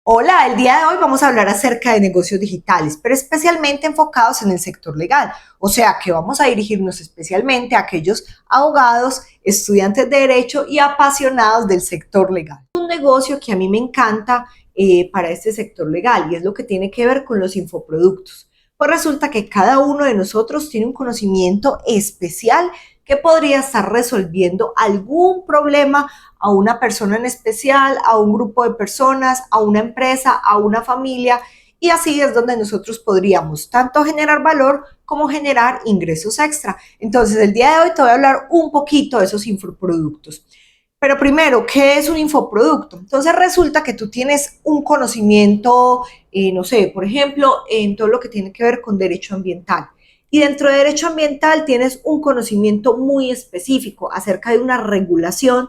Hola, el día de hoy vamos a hablar acerca de negocios digitales, pero especialmente enfocados en el sector legal. O sea que vamos a dirigirnos especialmente a aquellos abogados, estudiantes de derecho y apasionados del sector legal. Un negocio que a mí me encanta para este sector legal y es lo que tiene que ver con los infoproductos. Pues resulta que cada uno de nosotros tiene un conocimiento especial que podría estar resolviendo algún problema a una persona en especial, a un grupo de personas, a una empresa, a una familia, y así es donde nosotros podríamos tanto generar valor como generar ingresos extra. Entonces, el día de hoy te voy a hablar un poquito de esos infoproductos. Pero primero, ¿qué es un infoproducto? Entonces resulta que tú tienes un conocimiento, no sé, por ejemplo, en todo lo que tiene que ver con derecho ambiental. Y dentro de derecho ambiental tienes un conocimiento muy específico acerca de una regulación,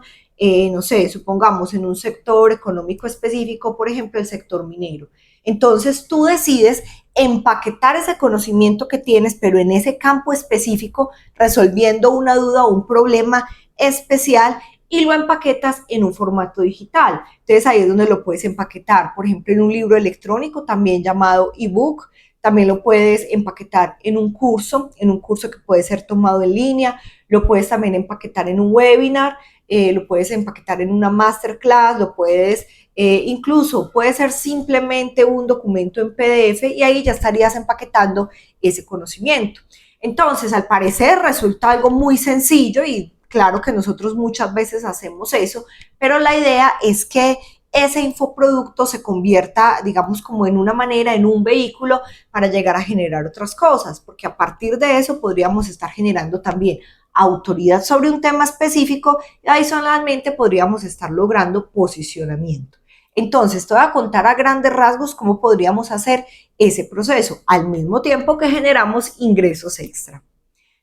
no sé, supongamos en un sector económico específico, por ejemplo, el sector minero. Entonces tú decides empaquetar ese conocimiento que tienes, pero en ese campo específico, resolviendo una duda o un problema especial y lo empaquetas en un formato digital. Entonces ahí es donde lo puedes empaquetar, por ejemplo, en un libro electrónico también llamado ebook. También lo puedes empaquetar en un curso que puede ser tomado en línea, lo puedes también empaquetar en un webinar, lo puedes empaquetar en una masterclass, lo puedes, incluso puede ser simplemente un documento en PDF y ahí ya estarías empaquetando ese conocimiento. Entonces, al parecer resulta algo muy sencillo y claro que nosotros muchas veces hacemos eso, pero la idea es que ese infoproducto se convierta, digamos, como en una manera, en un vehículo para llegar a generar otras cosas, porque a partir de eso podríamos estar generando también autoridad sobre un tema específico y adicionalmente podríamos estar logrando posicionamiento. Entonces, te voy a contar a grandes rasgos cómo podríamos hacer ese proceso al mismo tiempo que generamos ingresos extra.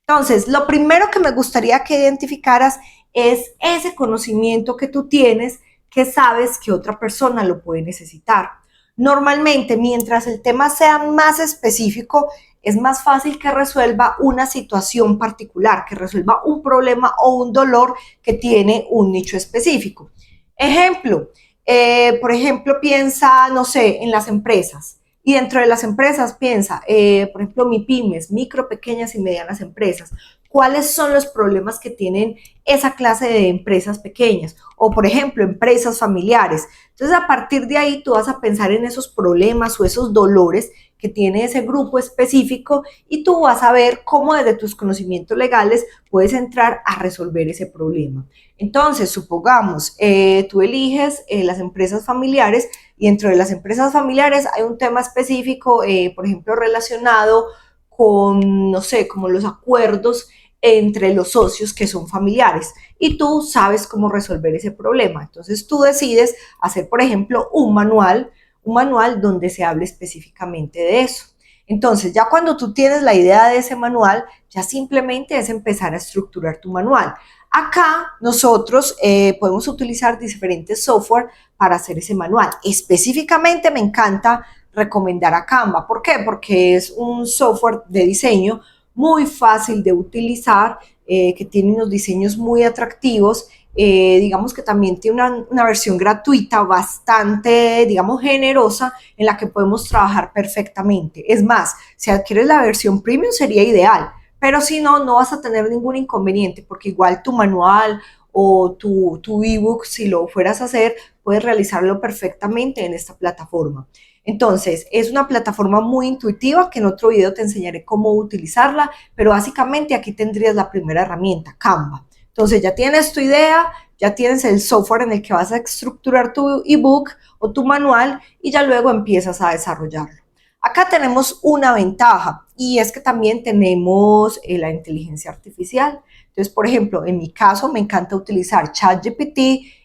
Entonces, lo primero que me gustaría que identificaras es ese conocimiento que tú tienes que sabes que otra persona lo puede necesitar. Normalmente, mientras el tema sea más específico, es más fácil que resuelva una situación particular, que resuelva un problema o un dolor que tiene un nicho específico. Ejemplo, por ejemplo, piensa, no sé, en las empresas. Y dentro de las empresas piensa, por ejemplo, MIPYMES, micro, pequeñas y medianas empresas. ¿Cuáles son los problemas que tienen esa clase de empresas pequeñas? O, por ejemplo, empresas familiares. Entonces, a partir de ahí, tú vas a pensar en esos problemas o esos dolores que tiene ese grupo específico y tú vas a ver cómo desde tus conocimientos legales puedes entrar a resolver ese problema. Entonces, supongamos, tú eliges las empresas familiares y dentro de las empresas familiares hay un tema específico, por ejemplo, relacionado con, no sé, como los acuerdos entre los socios que son familiares y tú sabes cómo resolver ese problema. Entonces tú decides hacer, por ejemplo, un manual donde se hable específicamente de eso. Entonces, ya cuando tú tienes la idea de ese manual, ya simplemente es empezar a estructurar tu manual. Acá nosotros podemos utilizar diferentes software para hacer ese manual. Específicamente me encanta recomendar a Canva. ¿Por qué? Porque es un software de diseño muy fácil de utilizar, que tiene unos diseños muy atractivos. Digamos que también tiene una versión gratuita bastante, digamos, generosa en la que podemos trabajar perfectamente. Es más, si adquieres la versión premium sería ideal, pero si no, no vas a tener ningún inconveniente porque igual tu manual o tu ebook, si lo fueras a hacer, puedes realizarlo perfectamente en esta plataforma. Entonces, es una plataforma muy intuitiva que en otro video te enseñaré cómo utilizarla, pero básicamente aquí tendrías la primera herramienta, Canva. Entonces, ya tienes tu idea, ya tienes el software en el que vas a estructurar tu ebook o tu manual y ya luego empiezas a desarrollarlo. Acá tenemos una ventaja y es que también tenemos la inteligencia artificial. Entonces, por ejemplo, en mi caso me encanta utilizar ChatGPT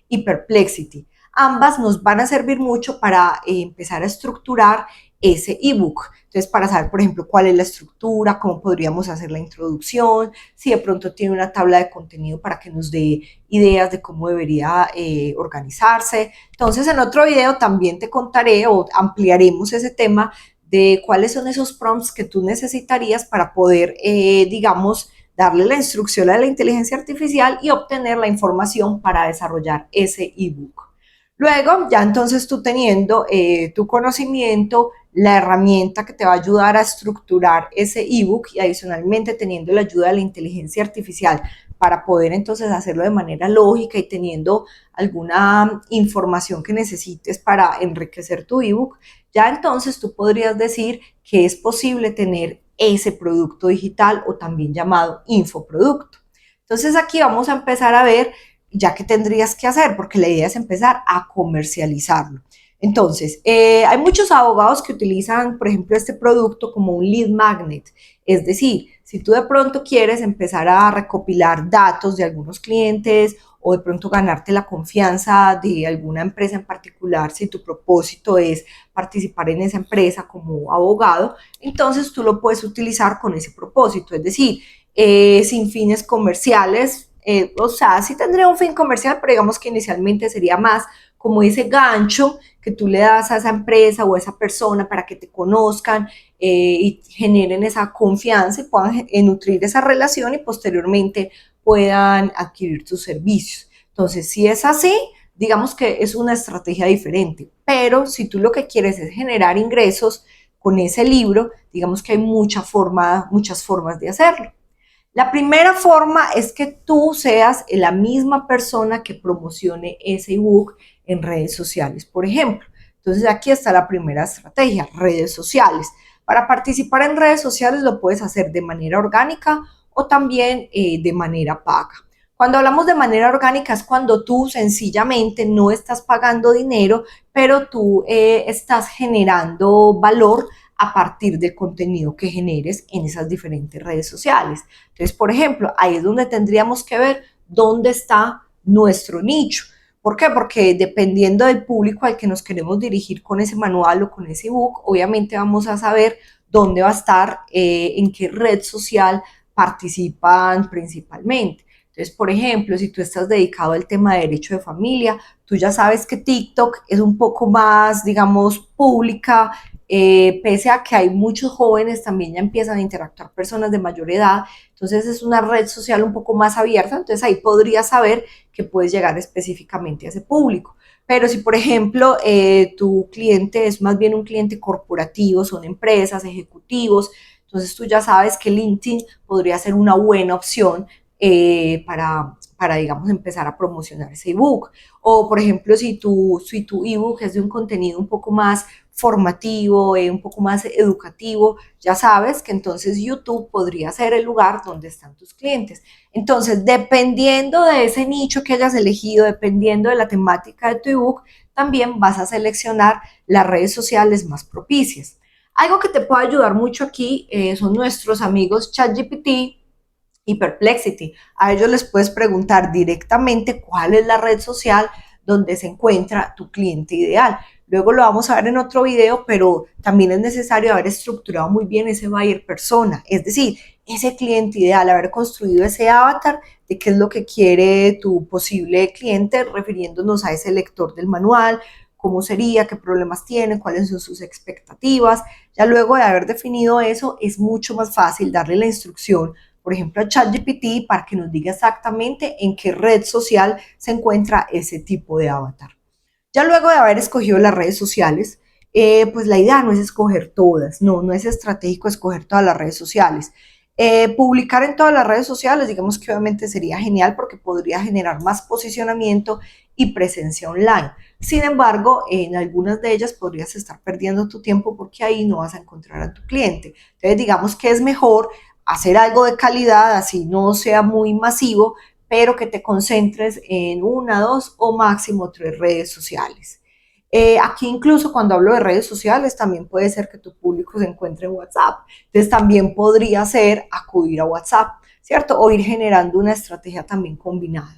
y Perplexity. Ambas nos van a servir mucho para empezar a estructurar ese ebook. Entonces, para saber, por ejemplo, cuál es la estructura, cómo podríamos hacer la introducción, si de pronto tiene una tabla de contenido para que nos dé ideas de cómo debería organizarse. Entonces, en otro video también te contaré o ampliaremos ese tema de cuáles son esos prompts que tú necesitarías para poder, digamos, darle la instrucción a la inteligencia artificial y obtener la información para desarrollar ese ebook. Luego, ya entonces tú teniendo tu conocimiento, la herramienta que te va a ayudar a estructurar ese ebook y adicionalmente teniendo la ayuda de la inteligencia artificial para poder entonces hacerlo de manera lógica y teniendo alguna información que necesites para enriquecer tu ebook, ya entonces tú podrías decir que es posible tener ese producto digital o también llamado infoproducto. Entonces aquí vamos a empezar a ver ya que tendrías que hacer, porque la idea es empezar a comercializarlo. Entonces, hay muchos abogados que utilizan, por ejemplo, este producto como un lead magnet. Es decir, si tú de pronto quieres empezar a recopilar datos de algunos clientes o de pronto ganarte la confianza de alguna empresa en particular, si tu propósito es participar en esa empresa como abogado, entonces tú lo puedes utilizar con ese propósito. Es decir, sin fines comerciales, o sea, sí tendría un fin comercial, pero digamos que inicialmente sería más como ese gancho que tú le das a esa empresa o a esa persona para que te conozcan y generen esa confianza y puedan nutrir esa relación y posteriormente puedan adquirir tus servicios. Entonces, si es así, digamos que es una estrategia diferente, pero si tú lo que quieres es generar ingresos con ese libro, digamos que hay muchas formas de hacerlo. La primera forma es que tú seas la misma persona que promocione ese ebook en redes sociales, por ejemplo. Entonces aquí está la primera estrategia, redes sociales. Para participar en redes sociales lo puedes hacer de manera orgánica o también de manera paga. Cuando hablamos de manera orgánica es cuando tú sencillamente no estás pagando dinero, pero tú estás generando valor a partir del contenido que generes en esas diferentes redes sociales. Entonces, por ejemplo, ahí es donde tendríamos que ver dónde está nuestro nicho. ¿Por qué? Porque dependiendo del público al que nos queremos dirigir con ese manual o con ese ebook, obviamente vamos a saber dónde va a estar, en qué red social participan principalmente. Entonces, por ejemplo, si tú estás dedicado al tema de derecho de familia, tú ya sabes que TikTok es un poco más, digamos, pública, pese a que hay muchos jóvenes, también ya empiezan a interactuar personas de mayor edad, entonces es una red social un poco más abierta, entonces ahí podrías saber que puedes llegar específicamente a ese público. Pero si, por ejemplo, tu cliente es más bien un cliente corporativo, son empresas, ejecutivos, entonces tú ya sabes que LinkedIn podría ser una buena opción digamos, empezar a promocionar ese ebook. O, por ejemplo, si tu ebook es de un contenido un poco más formativo, un poco más educativo, ya sabes que entonces YouTube podría ser el lugar donde están tus clientes. Entonces, dependiendo de ese nicho que hayas elegido, dependiendo de la temática de tu ebook, también vas a seleccionar las redes sociales más propicias. Algo que te puede ayudar mucho aquí son nuestros amigos ChatGPT y Perplexity. A ellos les puedes preguntar directamente cuál es la red social donde se encuentra tu cliente ideal. Luego lo vamos a ver en otro video, pero también es necesario haber estructurado muy bien ese buyer persona, es decir, ese cliente ideal, haber construido ese avatar de qué es lo que quiere tu posible cliente, refiriéndonos a ese lector del manual, cómo sería, qué problemas tiene, cuáles son sus expectativas. Ya luego de haber definido eso, es mucho más fácil darle la instrucción, por ejemplo, a ChatGPT para que nos diga exactamente en qué red social se encuentra ese tipo de avatar. Ya luego de haber escogido las redes sociales, pues la idea no es escoger todas, no es estratégico escoger todas las redes sociales. Publicar en todas las redes sociales, digamos que obviamente sería genial porque podría generar más posicionamiento y presencia online. Sin embargo, en algunas de ellas podrías estar perdiendo tu tiempo porque ahí no vas a encontrar a tu cliente. Entonces, digamos que es mejor hacer algo de calidad, así no sea muy masivo, pero que te concentres en una, dos o máximo tres redes sociales. Aquí incluso cuando hablo de redes sociales, también puede ser que tu público se encuentre en WhatsApp. Entonces también podría ser acudir a WhatsApp, ¿cierto? O ir generando una estrategia también combinada.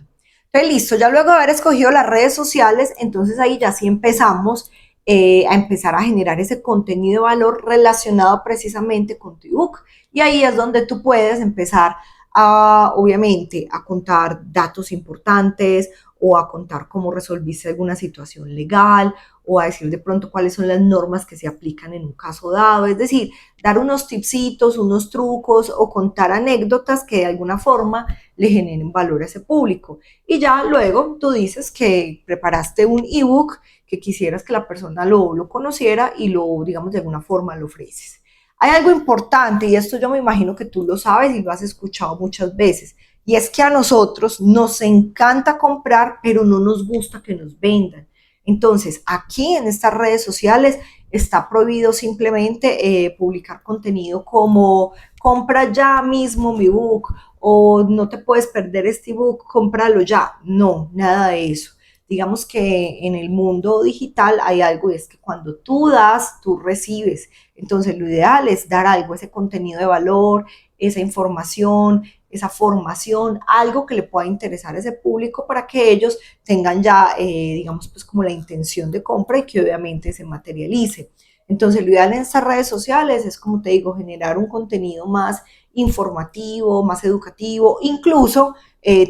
Entonces, listo, ya luego de haber escogido las redes sociales, entonces ahí ya sí empezamos a empezar a generar ese contenido de valor relacionado precisamente con tu ebook. Y ahí es donde tú puedes empezar obviamente, a contar datos importantes o a contar cómo resolviste alguna situación legal o a decir de pronto cuáles son las normas que se aplican en un caso dado. Es decir, dar unos tipsitos, unos trucos o contar anécdotas que de alguna forma le generen valor a ese público. Y ya luego tú dices que preparaste un ebook que quisieras que la persona lo conociera y lo, digamos, de alguna forma lo ofreces. Hay algo importante, y esto yo me imagino que tú lo sabes y lo has escuchado muchas veces, y es que a nosotros nos encanta comprar, pero no nos gusta que nos vendan. Entonces, aquí en estas redes sociales está prohibido simplemente publicar contenido como compra ya mismo mi book o no te puedes perder este book, cómpralo ya. No, nada de eso. Digamos que en el mundo digital hay algo y es que cuando tú das, tú recibes. Entonces lo ideal es dar algo, ese contenido de valor, esa información, esa formación, algo que le pueda interesar a ese público para que ellos tengan ya, digamos, pues como la intención de compra y que obviamente se materialice. Entonces, lo ideal en estas redes sociales es, como te digo, generar un contenido más informativo, más educativo, incluso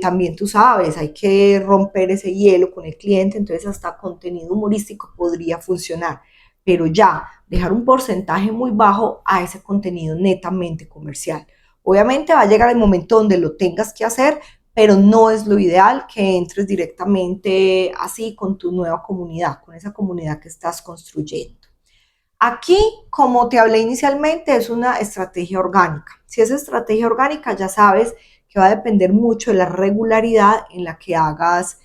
también tú sabes, hay que romper ese hielo con el cliente, entonces hasta contenido humorístico podría funcionar, pero ya dejar un porcentaje muy bajo a ese contenido netamente comercial. Obviamente va a llegar el momento donde lo tengas que hacer, pero no es lo ideal que entres directamente así con tu nueva comunidad, con esa comunidad que estás construyendo. Aquí, como te hablé inicialmente, es una estrategia orgánica. Si es estrategia orgánica, ya sabes que va a depender mucho de la regularidad en la que hagas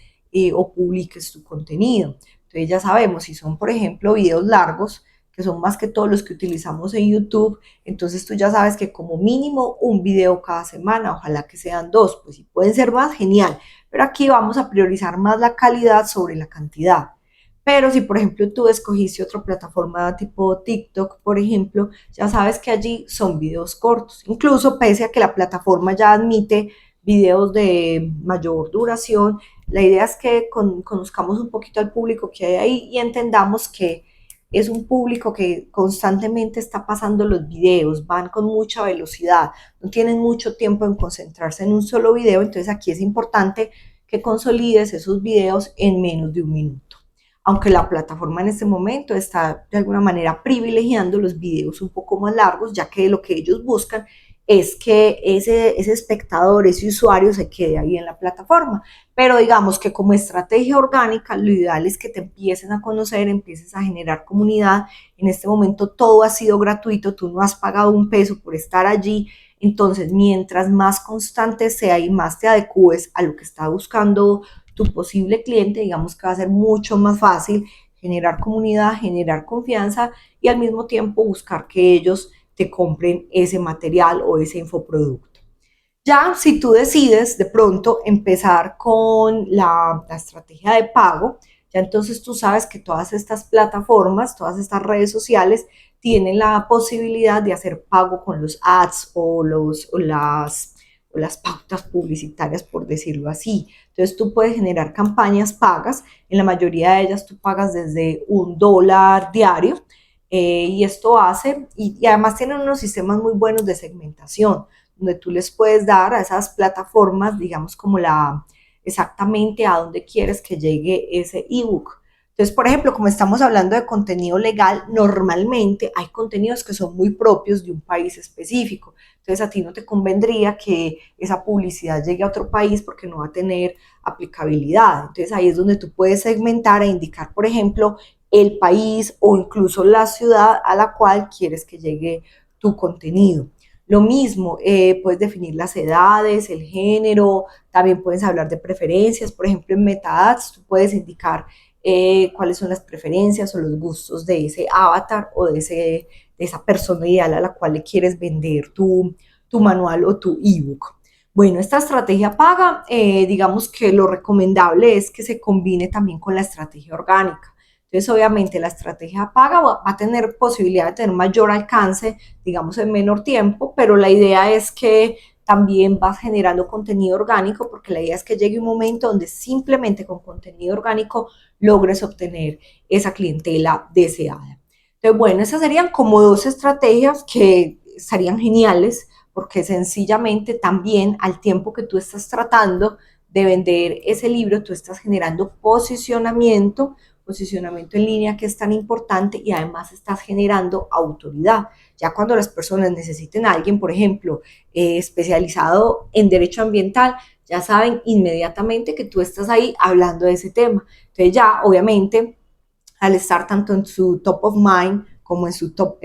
o publiques tu contenido. Entonces ya sabemos, si son, por ejemplo, videos largos, que son más que todos los que utilizamos en YouTube, entonces tú ya sabes que como mínimo un video cada semana, ojalá que sean dos, pues si pueden ser más, genial. Pero aquí vamos a priorizar más la calidad sobre la cantidad. Pero si, por ejemplo, tú escogiste otra plataforma tipo TikTok, por ejemplo, ya sabes que allí son videos cortos. Incluso pese a que la plataforma ya admite videos de mayor duración, la idea es que conozcamos un poquito al público que hay ahí y entendamos que es un público que constantemente está pasando los videos, van con mucha velocidad, no tienen mucho tiempo en concentrarse en un solo video, entonces aquí es importante que consolides esos videos en menos de un minuto, aunque la plataforma en este momento está de alguna manera privilegiando los videos un poco más largos, ya que lo que ellos buscan es que ese espectador, ese usuario se quede ahí en la plataforma. Pero digamos que como estrategia orgánica, lo ideal es que te empiecen a conocer, empieces a generar comunidad. En este momento todo ha sido gratuito, tú no has pagado un peso por estar allí. Entonces, mientras más constante sea y más te adecues a lo que está buscando tu posible cliente, digamos que va a ser mucho más fácil generar comunidad, generar confianza y al mismo tiempo buscar que ellos te compren ese material o ese infoproducto. Ya si tú decides de pronto empezar con la estrategia de pago, ya entonces tú sabes que todas estas plataformas, todas estas redes sociales tienen la posibilidad de hacer pago con los ads o las pautas publicitarias, por decirlo así. Entonces tú puedes generar campañas pagas, en la mayoría de ellas tú pagas desde $1 diario, y esto hace, y además tienen unos sistemas muy buenos de segmentación, donde tú les puedes dar a esas plataformas, digamos, como exactamente a dónde quieres que llegue ese ebook. Entonces, por ejemplo, como estamos hablando de contenido legal, normalmente hay contenidos que son muy propios de un país específico. Entonces, a ti no te convendría que esa publicidad llegue a otro país porque no va a tener aplicabilidad. Entonces, ahí es donde tú puedes segmentar e indicar, por ejemplo, el país o incluso la ciudad a la cual quieres que llegue tu contenido. Lo mismo, puedes definir las edades, el género, también puedes hablar de preferencias, por ejemplo en Meta Ads tú puedes indicar cuáles son las preferencias o los gustos de ese avatar o de esa persona ideal a la cual le quieres vender tu manual o tu ebook. Bueno, esta estrategia paga, digamos que lo recomendable es que se combine también con la estrategia orgánica. Entonces, obviamente, la estrategia paga va a tener posibilidad de tener mayor alcance, digamos, en menor tiempo, pero la idea es que también vas generando contenido orgánico, porque la idea es que llegue un momento donde simplemente con contenido orgánico logres obtener esa clientela deseada. Entonces, bueno, esas serían como dos estrategias que estarían geniales porque sencillamente también al tiempo que tú estás tratando de vender ese libro, tú estás generando posicionamiento en línea que es tan importante y además estás generando autoridad. Ya cuando las personas necesiten a alguien, por ejemplo, especializado en derecho ambiental, ya saben inmediatamente que tú estás ahí hablando de ese tema. Entonces ya, obviamente, al estar tanto en su top of mind como en su top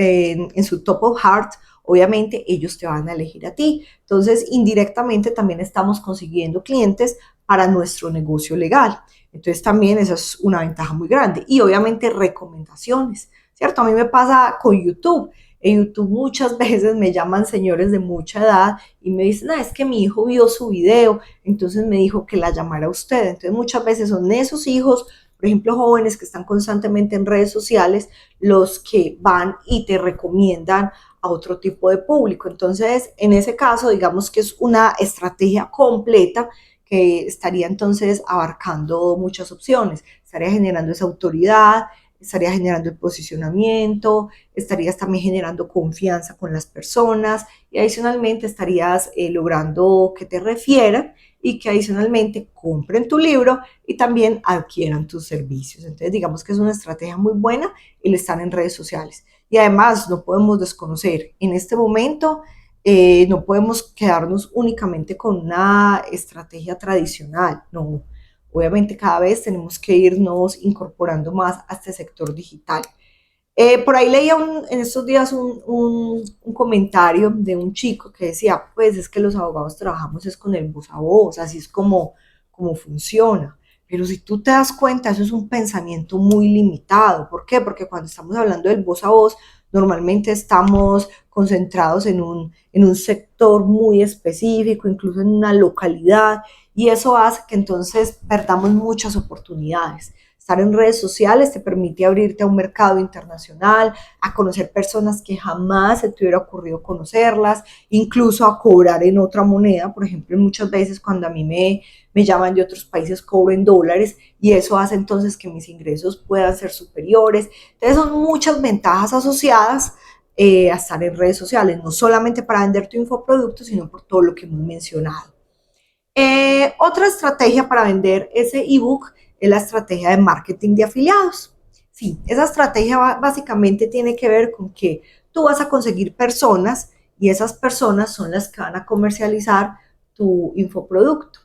of heart, obviamente ellos te van a elegir a ti. Entonces, indirectamente también estamos consiguiendo clientes para nuestro negocio legal. Entonces, también esa es una ventaja muy grande. Y obviamente recomendaciones, ¿cierto? A mí me pasa con YouTube. En YouTube muchas veces me llaman señores de mucha edad y me dicen, es que mi hijo vio su video, entonces me dijo que la llamara a usted. Entonces muchas veces son esos hijos, por ejemplo, jóvenes que están constantemente en redes sociales, los que van y te recomiendan a otro tipo de público. Entonces, en ese caso, digamos que es una estrategia completa que estaría entonces abarcando muchas opciones. Estaría generando esa autoridad, estaría generando el posicionamiento, estarías también generando confianza con las personas y adicionalmente estarías logrando que te refieran y que adicionalmente compren tu libro y también adquieran tus servicios. Entonces, digamos que es una estrategia muy buena el estar en redes sociales. Y además, no podemos desconocer, en este momento no podemos quedarnos únicamente con una estrategia tradicional, no. Obviamente cada vez tenemos que irnos incorporando más a este sector digital. Por ahí leía en estos días un comentario de un chico que decía, pues es que los abogados trabajamos es con el voz a voz, así es como funciona. Pero si tú te das cuenta, eso es un pensamiento muy limitado. ¿Por qué? Porque cuando estamos hablando del voz a voz, normalmente estamos concentrados en un sector muy específico, incluso en una localidad, y eso hace que entonces perdamos muchas oportunidades. Estar en redes sociales te permite abrirte a un mercado internacional, a conocer personas que jamás se te hubiera ocurrido conocerlas, incluso a cobrar en otra moneda. Por ejemplo, muchas veces cuando a mí me llaman de otros países cobro en dólares y eso hace entonces que mis ingresos puedan ser superiores. Entonces son muchas ventajas asociadas a estar en redes sociales, no solamente para vender tu infoproducto, sino por todo lo que hemos mencionado. Otra estrategia para vender ese ebook es la estrategia de marketing de afiliados. Sí, esa estrategia básicamente tiene que ver con que tú vas a conseguir personas y esas personas son las que van a comercializar tu infoproducto.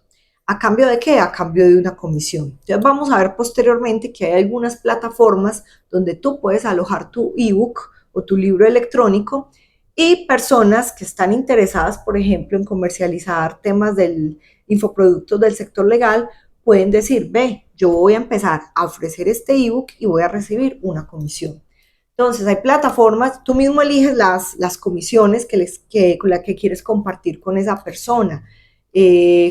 ¿A cambio de qué? A cambio de una comisión. Entonces vamos a ver posteriormente que hay algunas plataformas donde tú puedes alojar tu ebook o tu libro electrónico y personas que están interesadas, por ejemplo, en comercializar temas del infoproductos del sector legal, pueden decir, ve, yo voy a empezar a ofrecer este ebook y voy a recibir una comisión. Entonces, hay plataformas, tú mismo eliges las comisiones con las que quieres compartir con esa persona,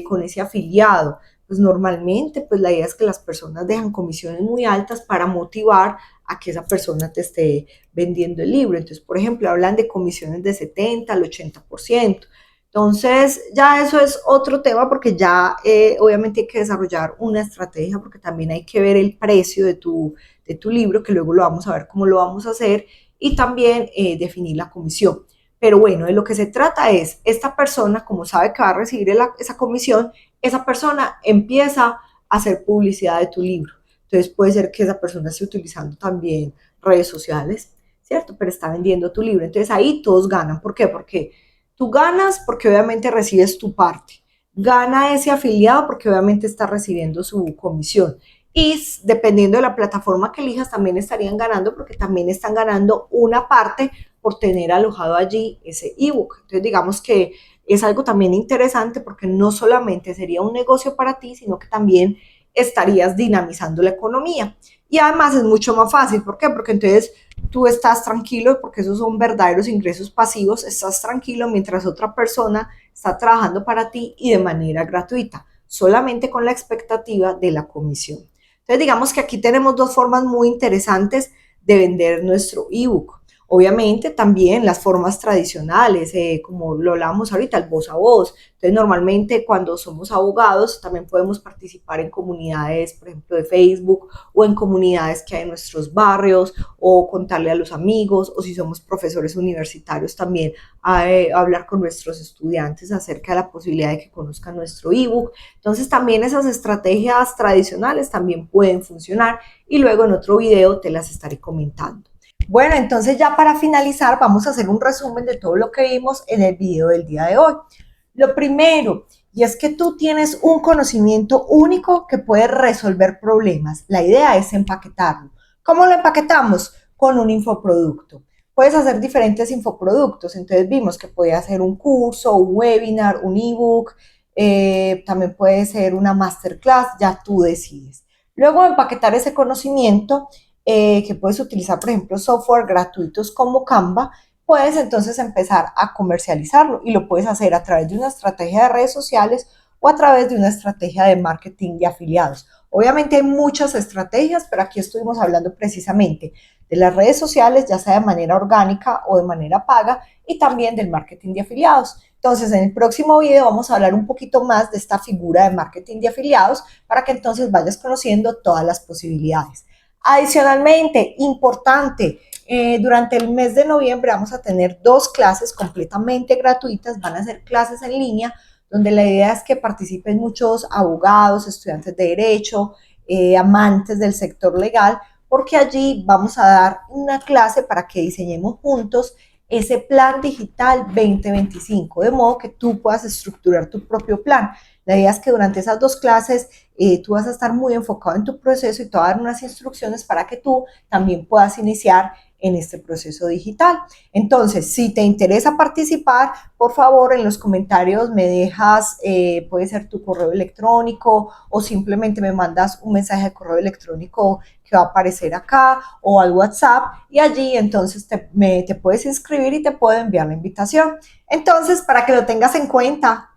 con ese afiliado. Pues normalmente, pues la idea es que las personas dejan comisiones muy altas para motivar a que esa persona te esté vendiendo el libro. Entonces, por ejemplo, hablan de comisiones de 70 al 80%. Entonces, ya eso es otro tema porque ya obviamente hay que desarrollar una estrategia porque también hay que ver el precio de tu libro, que luego lo vamos a ver cómo lo vamos a hacer, y también definir la comisión. Pero bueno, de lo que se trata es, esta persona, como sabe que va a recibir esa comisión, esa persona empieza a hacer publicidad de tu libro. Entonces puede ser que esa persona esté utilizando también redes sociales, ¿cierto? Pero está vendiendo tu libro. Entonces ahí todos ganan. ¿Por qué? Porque tú ganas porque obviamente recibes tu parte. Gana ese afiliado porque obviamente está recibiendo su comisión. Y dependiendo de la plataforma que elijas, también estarían ganando porque también están ganando una parte por tener alojado allí ese ebook. Entonces, digamos que es algo también interesante porque no solamente sería un negocio para ti, sino que también estarías dinamizando la economía. Y además es mucho más fácil. ¿Por qué? Porque entonces tú estás tranquilo, porque esos son verdaderos ingresos pasivos, estás tranquilo mientras otra persona está trabajando para ti y de manera gratuita, solamente con la expectativa de la comisión. Entonces digamos que aquí tenemos dos formas muy interesantes de vender nuestro ebook. Obviamente también las formas tradicionales, como lo hablábamos ahorita, el voz a voz. Entonces normalmente cuando somos abogados también podemos participar en comunidades, por ejemplo, de Facebook o en comunidades que hay en nuestros barrios o contarle a los amigos o si somos profesores universitarios también hablar con nuestros estudiantes acerca de la posibilidad de que conozcan nuestro ebook. Entonces también esas estrategias tradicionales también pueden funcionar y luego en otro video te las estaré comentando. Bueno, entonces ya para finalizar vamos a hacer un resumen de todo lo que vimos en el video del día de hoy. Lo primero, y es que tú tienes un conocimiento único que puede resolver problemas. La idea es empaquetarlo. ¿Cómo lo empaquetamos? Con un infoproducto. Puedes hacer diferentes infoproductos, entonces vimos que puede hacer un curso, un webinar, un ebook, también puede ser una masterclass, ya tú decides. Luego empaquetar ese conocimiento que puedes utilizar, por ejemplo, software gratuitos como Canva, puedes entonces empezar a comercializarlo y lo puedes hacer a través de una estrategia de redes sociales o a través de una estrategia de marketing de afiliados. Obviamente hay muchas estrategias, pero aquí estuvimos hablando precisamente de las redes sociales, ya sea de manera orgánica o de manera paga, y también del marketing de afiliados. Entonces, en el próximo video vamos a hablar un poquito más de esta figura de marketing de afiliados para que entonces vayas conociendo todas las posibilidades. Adicionalmente, importante, durante el mes de noviembre vamos a tener 2 clases completamente gratuitas, van a ser clases en línea, donde la idea es que participen muchos abogados, estudiantes de derecho, amantes del sector legal, porque allí vamos a dar una clase para que diseñemos juntos ese plan digital 2025, de modo que tú puedas estructurar tu propio plan. La idea es que durante esas 2 clases tú vas a estar muy enfocado en tu proceso y te voy a dar unas instrucciones para que tú también puedas iniciar en este proceso digital. Entonces, si te interesa participar, por favor, en los comentarios me dejas, puede ser tu correo electrónico o simplemente me mandas un mensaje de correo electrónico que va a aparecer acá o al WhatsApp y allí entonces te puedes inscribir y te puedo enviar la invitación. Entonces, para que lo tengas en cuenta.